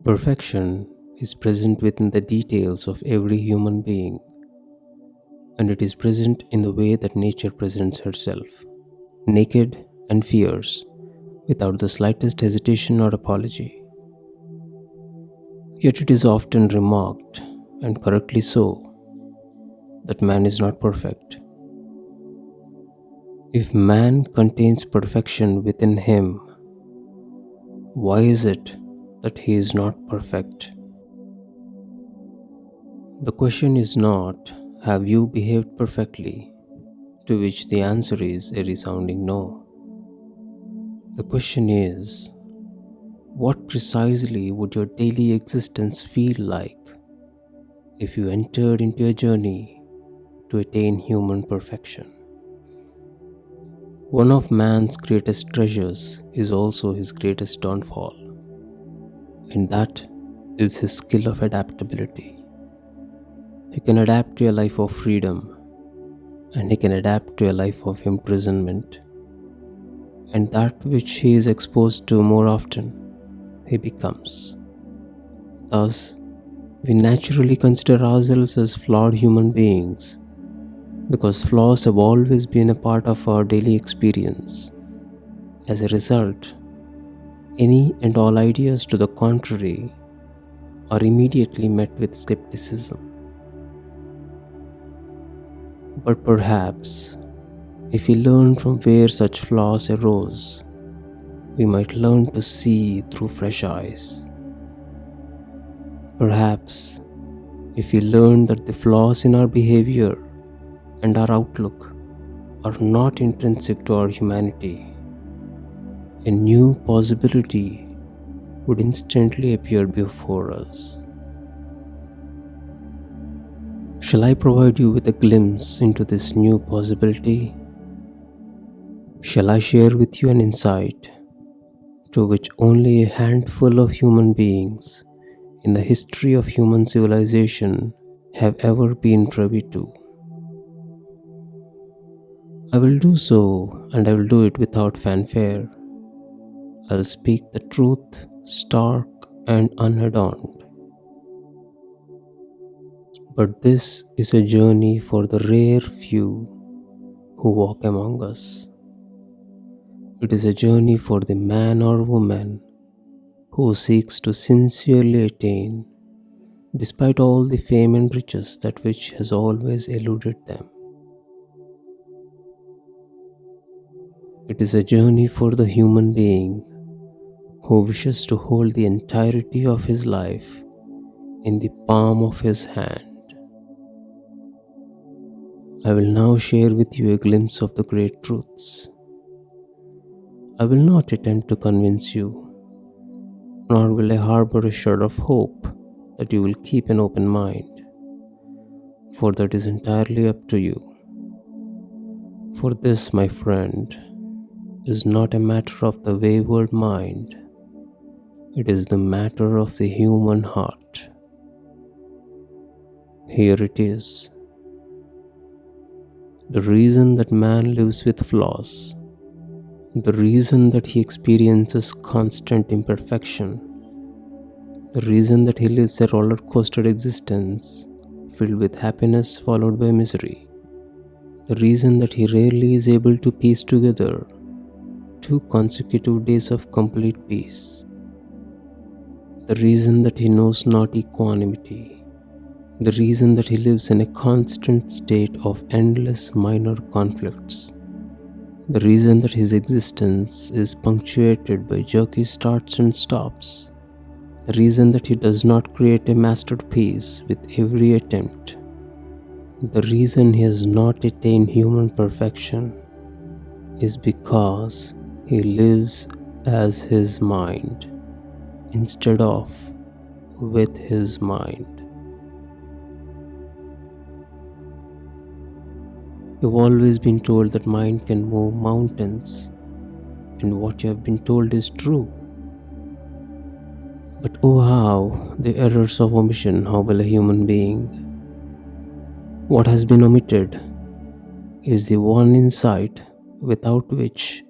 Perfection is present within the details of every human being, and it is present in the way that nature presents herself, naked and fierce, without the slightest hesitation or apology. Yet it is often remarked, and correctly so, that man is not perfect. If man contains perfection within him, why is it that he is not perfect? The question is not, have you behaved perfectly? To which the answer is a resounding no. The question is, what precisely would your daily existence feel like if you entered into a journey to attain human perfection? One of man's greatest treasures is also his greatest downfall, and that is his skill of adaptability. He can adapt to a life of freedom, and he can adapt to a life of imprisonment, and that which he is exposed to more often, he becomes. Thus, we naturally consider ourselves as flawed human beings because flaws have always been a part of our daily experience. As a result, any and all ideas to the contrary are immediately met with skepticism. But perhaps, if we learn from where such flaws arose, we might learn to see through fresh eyes. Perhaps, if we learn that the flaws in our behavior and our outlook are not intrinsic to our humanity, a new possibility would instantly appear before us. Shall I provide you with a glimpse into this new possibility? Shall I share with you an insight to which only a handful of human beings in the history of human civilization have ever been privy to? I will do so, and I will do it without fanfare. I'll speak the truth, stark and unadorned. But this is a journey for the rare few who walk among us. It is a journey for the man or woman who seeks to sincerely attain, despite all the fame and riches that which has always eluded them. It is a journey for the human being who wishes to hold the entirety of his life in the palm of his hand. I will now share with you a glimpse of the great truths. I will not attempt to convince you, nor will I harbor a shred of hope that you will keep an open mind, for that is entirely up to you. For this, my friend, is not a matter of the wayward mind, it is the matter of the human heart. Here it is. The reason that man lives with flaws, the reason that he experiences constant imperfection, the reason that he lives a roller coaster existence filled with happiness followed by misery, the reason that he rarely is able to piece together 2 consecutive days of complete peace, the reason that he knows not equanimity, the reason that he lives in a constant state of endless minor conflicts, the reason that his existence is punctuated by jerky starts and stops, the reason that he does not create a masterpiece with every attempt, the reason he has not attained human perfection is because he lives as his mind instead of with his mind. You've always been told that mind can move mountains, and what you have been told is true. But oh how the errors of omission hobble a human being. What has been omitted is the one insight without which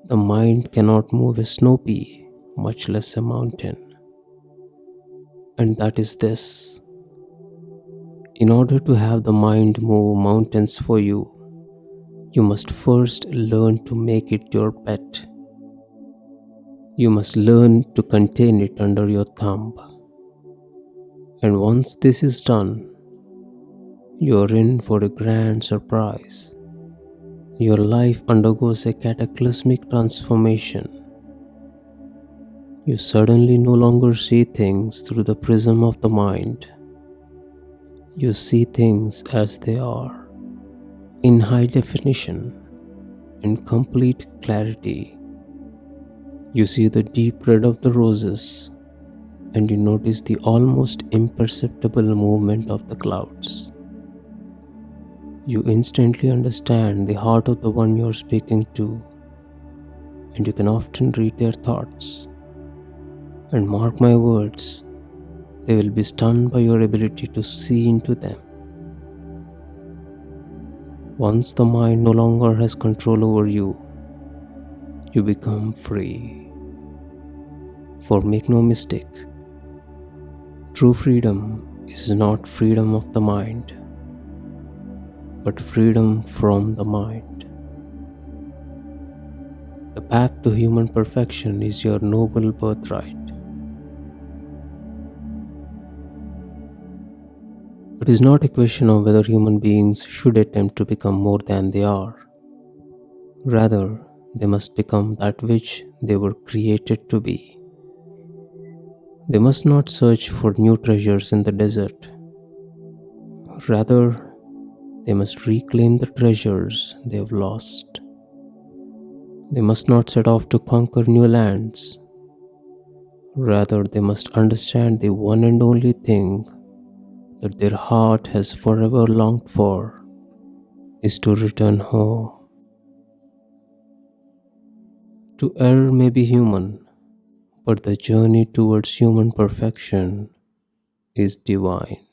the mind cannot move a snow pea, much less a mountain. and that is this: in order to have the mind move mountains for you, you must first learn to make it your pet. You must learn to contain it under your thumb. And once this is done, you are in for a grand surprise. Your life undergoes a cataclysmic transformation. You suddenly no longer see things through the prism of the mind. You see things as they are, in high definition, in complete clarity. You see the deep red of the roses, and you notice the almost imperceptible movement of the clouds. You instantly understand the heart of the one you are speaking to, and you can often read their thoughts. And mark my words, they will be stunned by your ability to see into them. Once the mind no longer has control over you, you become free. For make no mistake, true freedom is not freedom of the mind, but freedom from the mind. The path to human perfection is your noble birthright. It is not a question of whether human beings should attempt to become more than they are. Rather, they must become that which they were created to be. They must not search for new treasures in the desert. Rather, they must reclaim the treasures they have lost. They must not set off to conquer new lands. Rather, they must understand the one and only thing that their heart has forever longed for is to return home. To err may be human, but the journey towards human perfection is divine.